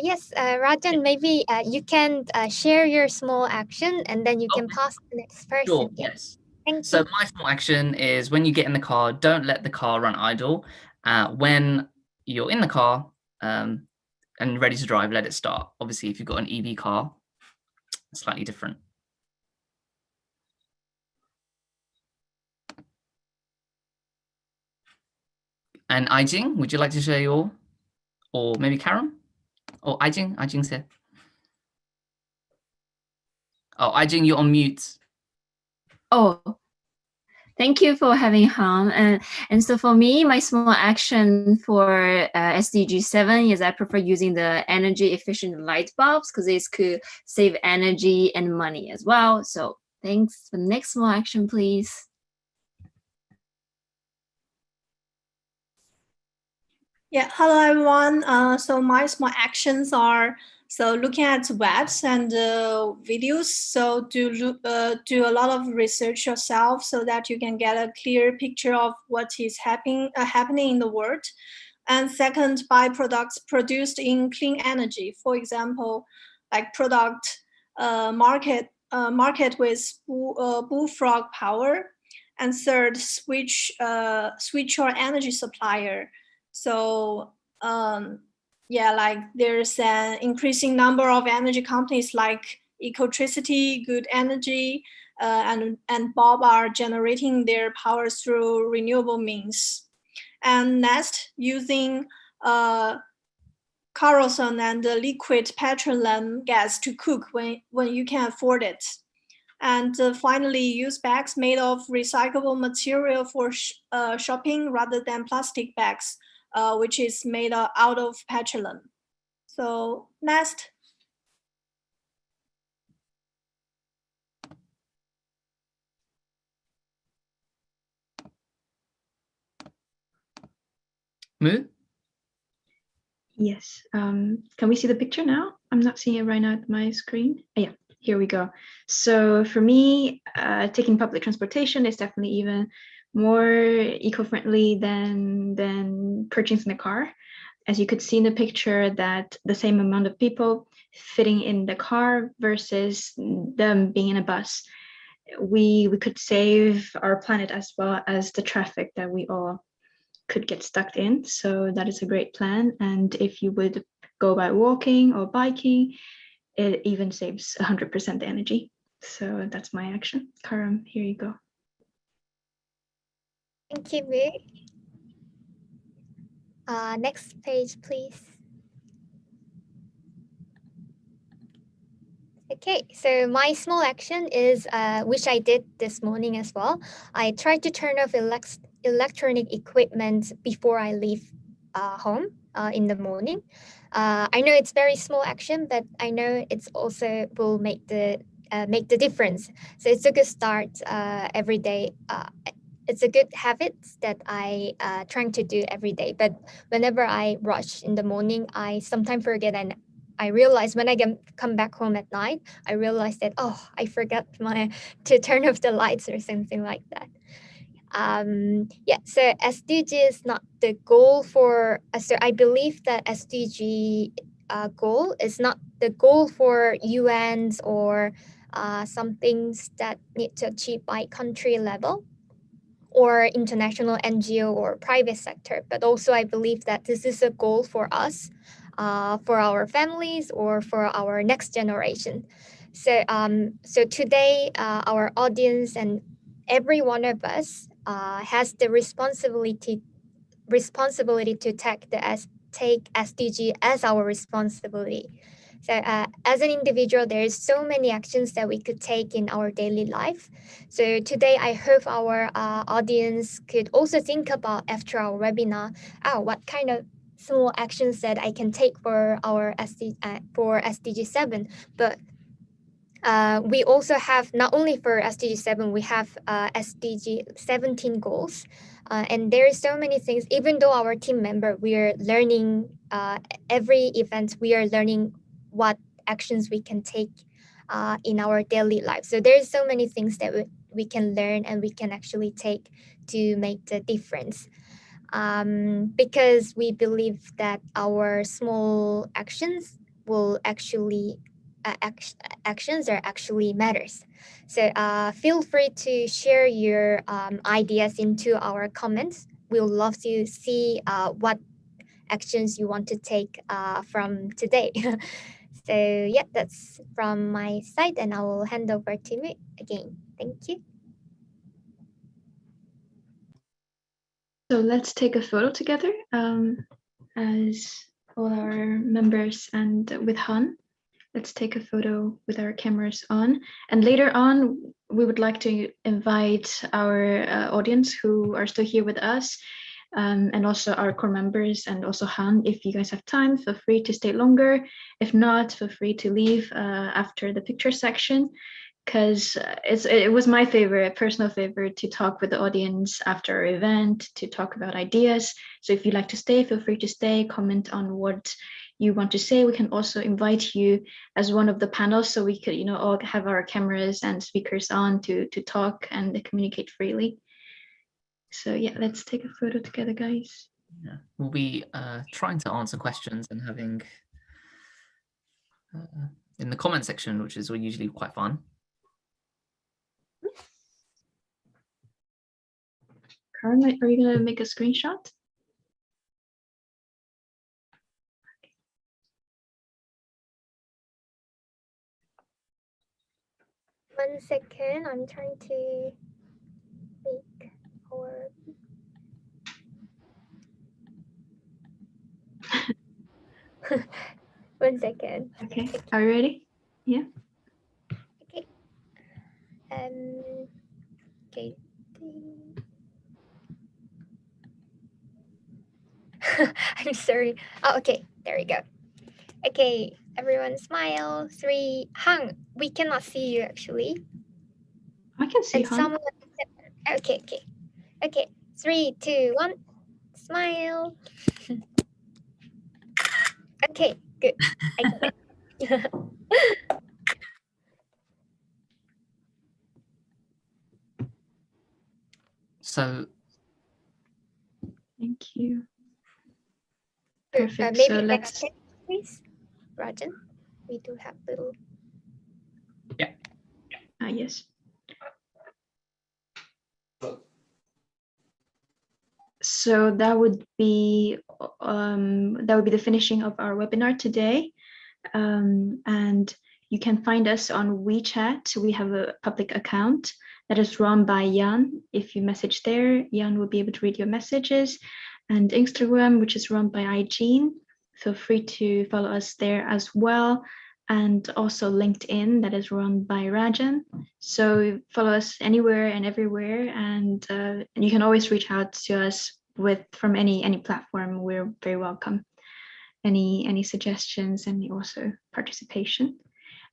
Yes, Rajan, maybe you can share your small action and then you can pass to the next person. Sure, yeah. yes. Thank So you. my small action is when you get in the car, don't let the car run idle. When you're in the car and ready to drive, let it start. Obviously, if you've got an EV car, it's slightly different. And Aijing, would you like to share your, or maybe Karen? Or Aijing said. Oh, Aijing, you're on mute. Oh, thank you for having Han. And so for me, my small action for SDG 7 is I prefer using the energy efficient light bulbs because it could save energy and money as well. So thanks. The next small action, please. Yeah, hello everyone. So my small actions are looking at webs and videos. So do a lot of research yourself so that you can get a clear picture of what is happening in the world. And second, buy products produced in clean energy. For example, like product market with bullfrog power. And third, switch your energy supplier. So yeah, like there's an increasing number of energy companies like Ecotricity, Good Energy, and Bob are generating their power through renewable means. And next, using kerosene and liquid petroleum gas to cook when you can afford it. And finally, use bags made of recyclable material for shopping rather than plastic bags, which is made out of petroleum. So next. Moo? Yes. Can we see the picture now? I'm not seeing it right now at my screen. Oh, yeah, here we go. So for me, taking public transportation is definitely even more eco-friendly than purchasing a car. As you could see in the picture, that the same amount of people fitting in the car versus them being in a bus, we could save our planet as well as the traffic that we all could get stuck in. So that is a great plan. And if you would go by walking or biking, it even saves 100% energy. So that's my action. Karam, here you go. Thank you, Moo. Next page, please. Okay, so my small action is, which I did this morning as well. I tried to turn off electronic equipment before I leave home in the morning. I know it's very small action, but I know it's also will make the difference. So it's a good start every day. It's a good habit that I trying to do every day. But whenever I rush in the morning, I sometimes forget, and I realize when I come back home at night, I realize that, oh, I forgot to turn off the lights or something like that. Yeah, so SDG is not the goal for, so I believe that SDG goal is not the goal for UNs or some things that need to achieve by country level or international NGO or private sector. But also I believe that this is a goal for us, for our families or for our next generation. So, so today our audience and every one of us has the responsibility to take SDG as our responsibility. So as an individual, there is so many actions that we could take in our daily life. So today, I hope our audience could also think about after our webinar, what kind of small actions that I can take for our SDG 7. But we also have, not only for SDG 7, we have SDG 17 goals. And there is so many things, even though our team member, we are learning every event, we are learning what actions we can take in our daily life. So there's so many things that we can learn and we can actually take to make the difference. Because we believe that our small actions will actually actions that actually matters. So feel free to share your ideas into our comments. We'll love to see what actions you want to take from today. So yeah, that's from my side, and I will hand over to me again. Thank you. So let's take a photo together as all our members and with Han. Let's take a photo with our cameras on. And later on, we would like to invite our audience who are still here with us, and also our core members and also Han. If you guys have time, feel free to stay longer. If not, feel free to leave after the picture section, because it was my personal favorite to talk with the audience after our event, to talk about ideas. So if you'd like to stay, feel free to stay, comment on what you want to say. We can also invite you as one of the panels, so we could, all have our cameras and speakers on to talk and communicate freely. So yeah, let's take a photo together, guys. Yeah, we'll be trying to answer questions and having in the comment section, which is usually quite fun. Karen, are you gonna make a screenshot? 1 second, I'm trying to make our... One second. Okay, are you ready? Yeah. Okay. Okay. I'm sorry. Oh, okay. There we go. Okay, everyone smile. 3. Hang, we cannot see you actually. I can see And Han. someone... Okay. 3, 2, 1. Smile. Okay, good. I got it. So thank you. Perfect. Maybe so next let's... page, please. Rajan, we do have little... Yeah. Yes. So that would be the finishing of our webinar today, and you can find us on WeChat. We have a public account that is run by Jan. If you message there, Jan will be able to read your messages, and Instagram, which is run by Igene. Feel free to follow us there as well, and also LinkedIn, that is run by Rajan. So follow us anywhere and everywhere, and you can always reach out to us from any platform. We're very welcome. Any suggestions, and also participation.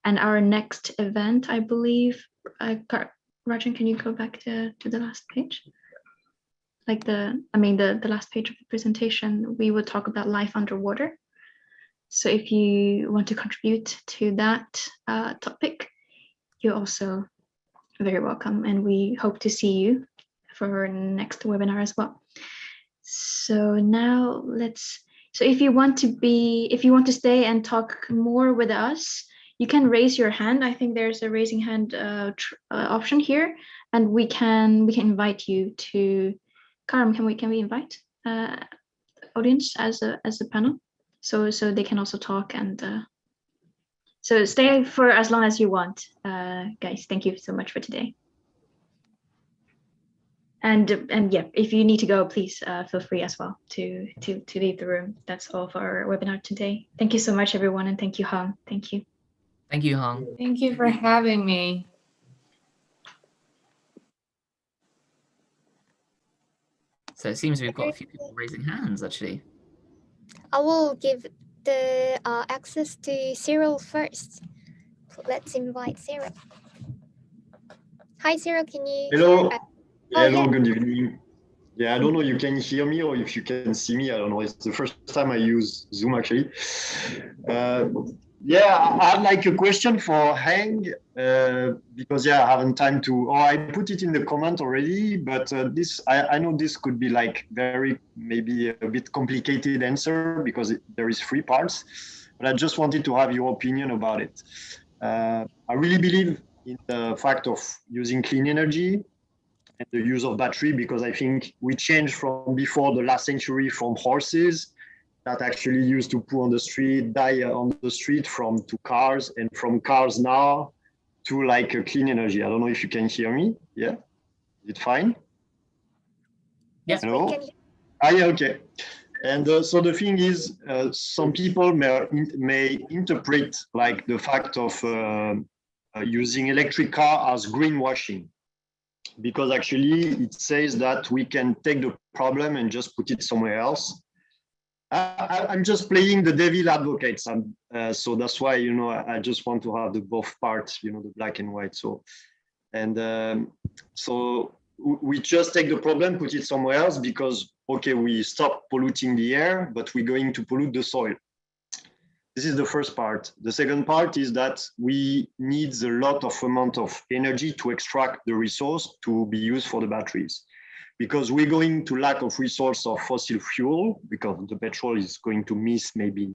And our next event, I believe, Rajan, can you go back to the last page? Like the last page of the presentation, we will talk about life underwater. So if you want to contribute to that topic, you're also very welcome, and we hope to see you for our next webinar as well. So now so if you want to stay and talk more with us, you can raise your hand. I think there's a raising hand option here, and we can invite you to... Karam, can we invite audience as a panel, so they can also talk, and so stay for as long as you want, guys. Thank you so much for today. And yeah, if you need to go, please feel free as well to leave the room. That's all for our webinar today. Thank you so much, everyone, and thank you, Han. Thank you. Thank you, Han. Thank you for having me. So it seems we've got a few people raising hands, actually. I will give the access to Cyril first. Let's invite Cyril. Hi, Cyril, can you... Hello. Hello, yeah. Good evening. Yeah, I don't know, you can hear me or if you can see me. I don't know. It's the first time I use Zoom, actually. Yeah, I have like a question for Hang, because I haven't time to, I put it in the comment already, but I know this could be like maybe a bit complicated answer, because there is 3 parts. but I just wanted to have your opinion about it. I really believe in the fact of using clean energy and the use of battery, because I think we changed from before the last century from horses that actually used to poo on the street, die on the street, to cars, and from cars now to like a clean energy. I don't know if you can hear me. Yeah, is it fine? Yes, Hello? we can hear. Yeah, okay. And so the thing is, some people may interpret like the fact of using electric car as greenwashing, because actually it says that we can take the problem and just put it somewhere else. I'm just playing the devil advocate, so that's why, you know, I just want to have the both parts, you know, the black and white. So, and so we just take the problem, put it somewhere else, because okay, we stop polluting the air, but we're going to pollute the soil. This is the first part. The second part is that we need a lot of amount of energy to extract the resource to be used for the batteries, because we're going to lack of resource of fossil fuel, because the petrol is going to miss maybe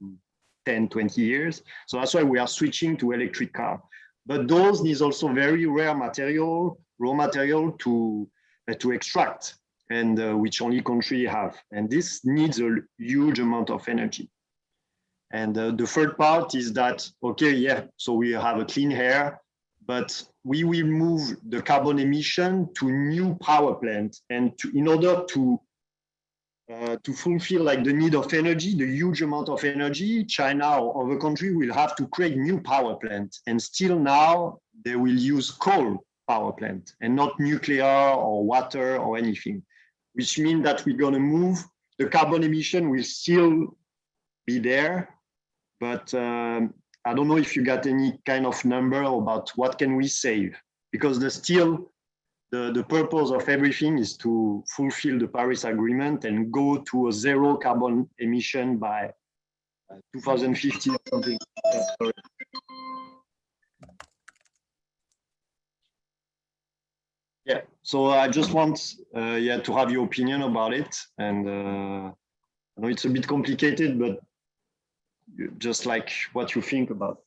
10, 20 years. So that's why we are switching to electric car. But those needs also very rare material, raw material to extract, and which only country have. And this needs a huge amount of energy. And the third part is that, okay, yeah, so we have a clean air, but we will move the carbon emission to new power plants. And in order to fulfill like the need of energy, the huge amount of energy, China or other country will have to create new power plants. And still now they will use coal power plant and not nuclear or water or anything, which means that we're going to move, the carbon emission will still be there. But I don't know if you got any kind of number about what can we save, because the purpose of everything is to fulfill the Paris Agreement and go to a zero carbon emission by 2050 or something. Sorry. Yeah, so I just want to have your opinion about it. And I know it's a bit complicated, but just like what you think about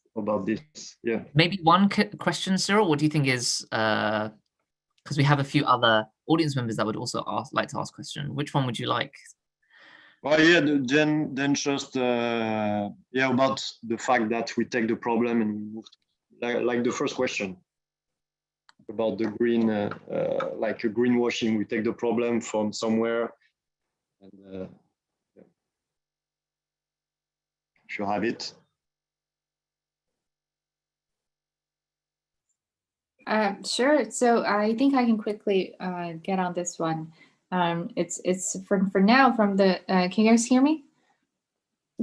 this. Yeah. Maybe one question, Cyril. What do you think is, because we have a few other audience members that would also like to ask a question. Which one would you like? Well, yeah, then just about the fact that we take the problem and we move to, like the first question about the green, like a greenwashing. We take the problem from somewhere, and if you have it. Sure. So I think I can quickly get on this one. It's for now from the. Can you guys hear me?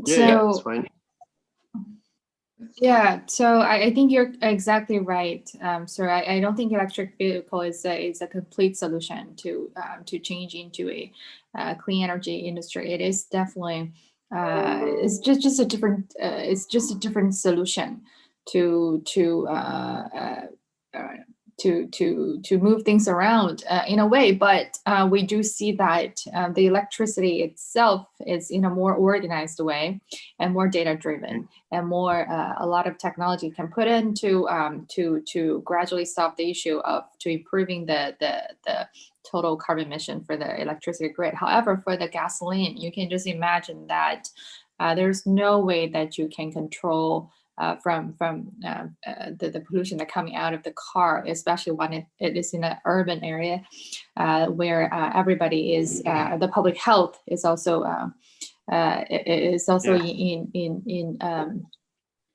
Yeah, it's fine. Yeah, so I think you're exactly right. So I don't think electric vehicle is a complete solution to change into a clean energy industry. It is definitely it's just a different solution to move things around in a way, but we do see that the electricity itself is in a more organized way and more data driven, and more a lot of technology can put into to gradually solve the issue of to improving the total carbon emission for the electricity grid. However, for the gasoline, you can just imagine that there's no way that you can control from the pollution that coming out of the car, especially when it is in an urban area where everybody is the public health is also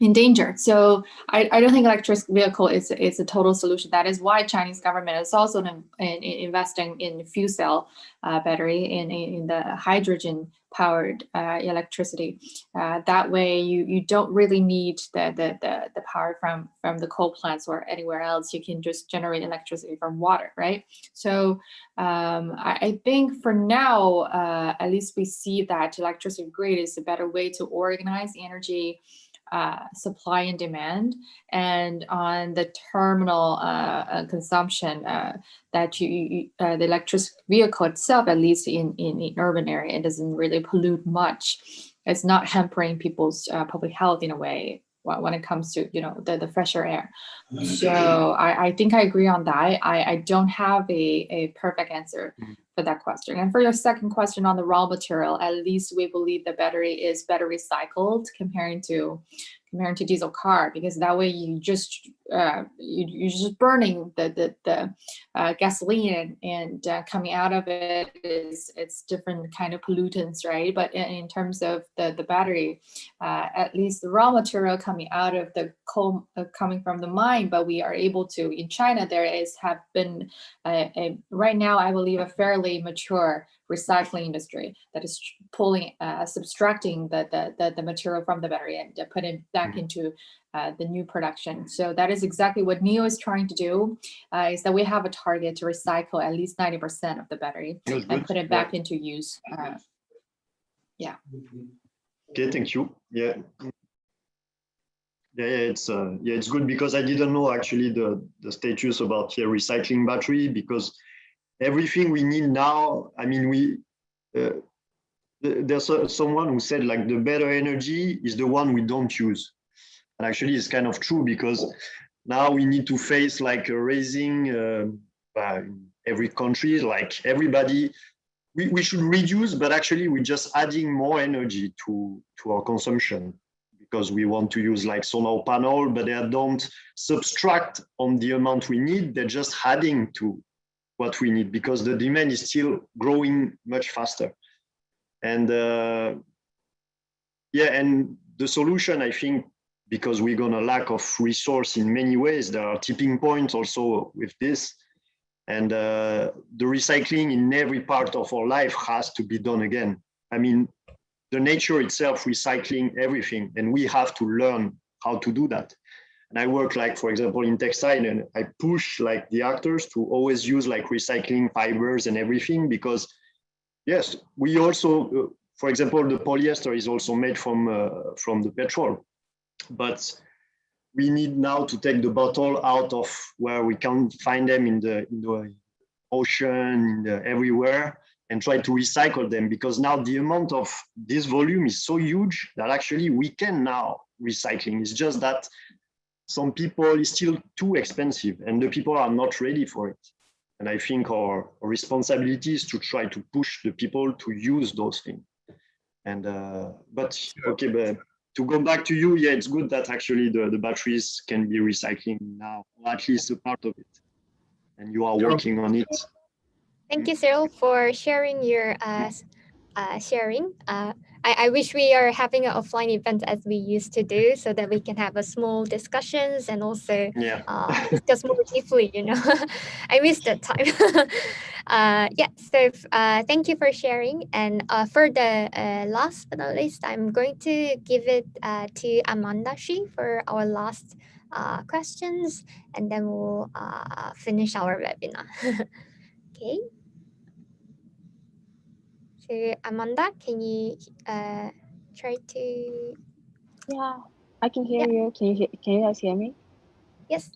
in danger. So I don't think electric vehicle is a total solution. That is why Chinese government is also investing in fuel cell battery in the hydrogen powered electricity. That way you don't really need the power from the coal plants or anywhere else. You can just generate electricity from water, right? So I think for now, at least we see that electricity grid is a better way to organize energy supply and demand, and on the terminal consumption that the electric vehicle itself, at least in urban area, it doesn't really pollute much. it's not hampering people's public health in a way when it comes to, you know, the fresher air. So I think I agree on that. I don't have a perfect answer for that question. And for your second question on the raw material, at least we believe the battery is better recycled comparing to diesel car, because that way you just you're just burning the gasoline, and coming out of it is it's different kind of pollutants, right? But in terms of the battery, at least the raw material coming out of the coal coming from the mine, but we are able to, in China there have been right now I believe a fairly mature recycling industry that is pulling, subtracting the material from the battery and putting it back into the new production. So that is exactly what NIO is trying to do, is that we have a target to recycle at least 90% of the battery and put it back into use. Yeah. Okay, thank you. Yeah. It's good, because I didn't know actually the status about recycling battery, because everything we need now, I mean, there's someone who said like the better energy is the one we don't use. And actually it's kind of true, because now we need to face like a raising every country, like everybody, we should reduce, but actually we're just adding more energy to our consumption, because we want to use like solar panel, but they don't subtract on the amount we need, they're just adding to what we need, because the demand is still growing much faster. And and the solution, I think, because we're gonna lack of resource in many ways, there are tipping points also with this. And the recycling in every part of our life has to be done again. I mean, the nature itself recycling everything, and we have to learn how to do that. And I work like, for example, in textile, and I push like the actors to always use like recycling fibers and everything, because yes, we also, for example, the polyester is also made from the petrol, but we need now to take the bottle out of where we can find them in the ocean, everywhere, and try to recycle them, because now the amount of this volume is so huge that actually we can now recycling. It's just that some people it's still too expensive and the people are not ready for it. And I think our responsibility is to try to push the people to use those things. And but okay, but to go back to you, yeah, it's good that actually the batteries can be recycling now, or at least a part of it. And you are working on it. Thank you, Cyril, for sharing your sharing. I wish we are having an offline event as we used to do, so that we can have a small discussions and also discuss more deeply, you know. I miss that time. So thank you for sharing. And for the last but not least, I'm going to give it to Amanda Shi for our last questions, and then we'll finish our webinar. Okay. So Amanda, can you try to? Yeah, I can hear you. Can you guys hear me? Yes.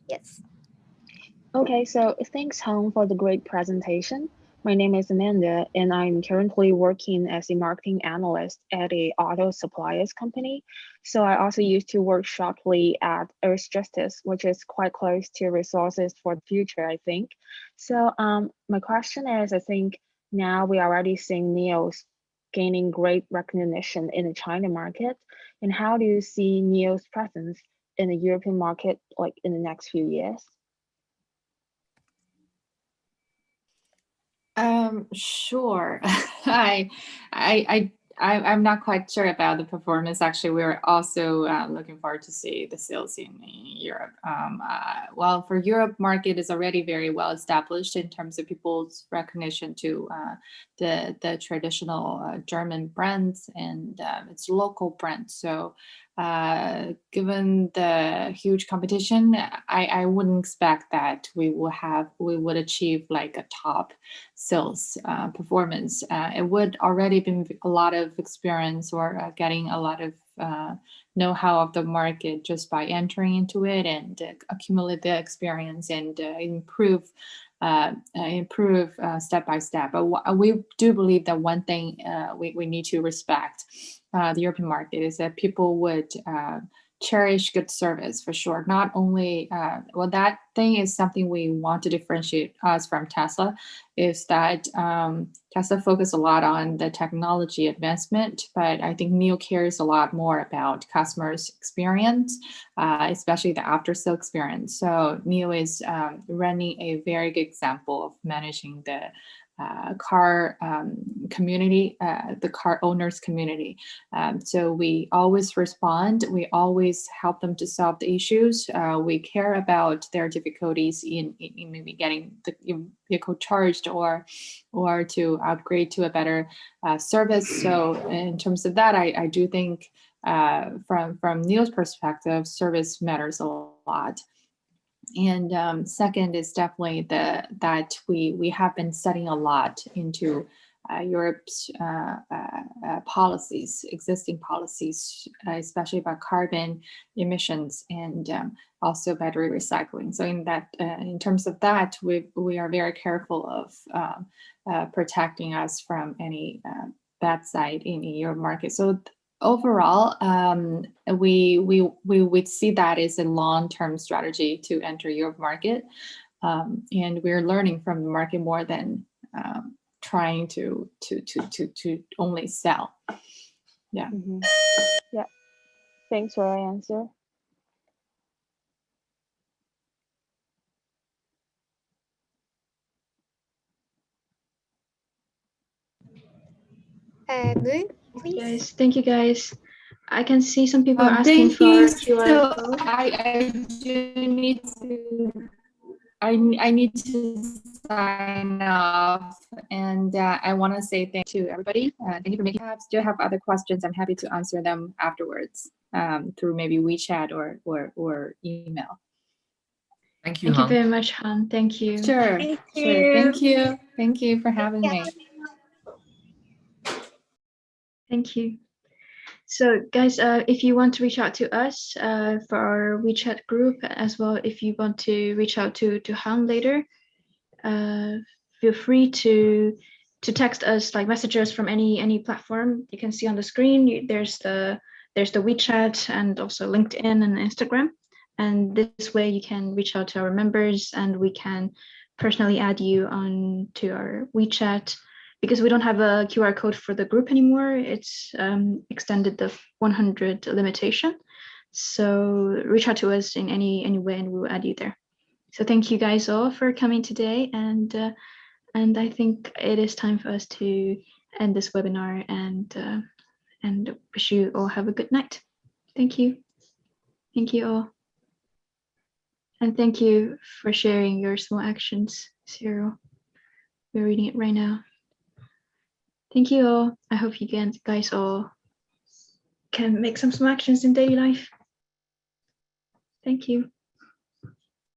Okay, so thanks, Hong, for the great presentation. My name is Amanda, and I'm currently working as a marketing analyst at a auto suppliers company. So I also used to work shortly at Earth Justice, which is quite close to resources for the future, I think. So my question is, I think now we are already seeing NIOs gaining great recognition in the China market. And how do you see NIO's presence in the European market like in the next few years? Sure. I'm not quite sure about the performance. Actually, we're also looking forward to see the sales in Europe. Well, for Europe market is already very well established in terms of people's recognition to the traditional German brands and its local brands. So given the huge competition, I wouldn't expect that we would achieve like a top sales performance. It would already been a lot of experience or getting a lot of know-how of the market just by entering into it and accumulate the experience and improve improve step by step. But we do believe that one thing we need to respect the European market is that people would cherish good service for sure. Not only, well, that thing is something we want to differentiate us from Tesla, is that Tesla focus a lot on the technology advancement, but I think NIO cares a lot more about customers' experience, especially the after-sale experience. So NIO is running a very good example of managing the car community, the car owners community. So we always respond, we always help them to solve the issues. We care about their difficulties in maybe getting the vehicle charged or to upgrade to a better service. So in terms of that, I do think from NIO's perspective, service matters a lot. And second is definitely that we have been studying a lot into Europe's policies, existing policies, especially about carbon emissions and also battery recycling. So in terms of that, we are very careful of protecting us from any bad side in the Europe market. So overall, we would see that as a long-term strategy to enter Europe market, and we're learning from the market more than trying to only sell. Yeah. Mm-hmm. Yeah. Thanks for your answer. Moon, please. Guys, thank you guys. I can see some people are asking Thank for you. QR So code. I do need to. I need to sign off, and I want to say thank you to everybody. Thank you for making. Still have other questions? I'm happy to answer them afterwards through maybe WeChat or email. Thank you, Thank you Han. very much, Han. Thank you. Sure. Thank Sure. you. Thank you. Thank you for having me. Thank you. So guys, if you want to reach out to us for our WeChat group, as well, if you want to reach out to Han later, feel free to text us, like message us from any platform you can see on the screen. There's the WeChat and also LinkedIn and Instagram. And this way you can reach out to our members and we can personally add you on to our WeChat, because we don't have a QR code for the group anymore. It's extended the 100 limitation. So reach out to us in any way and we'll add you there. So thank you guys all for coming today. And I think it is time for us to end this webinar and wish you all have a good night. Thank you. Thank you all. And thank you for sharing your small actions, Cyril. We're reading it right now. Thank you all. I hope you guys all can make some small actions in daily life. Thank you.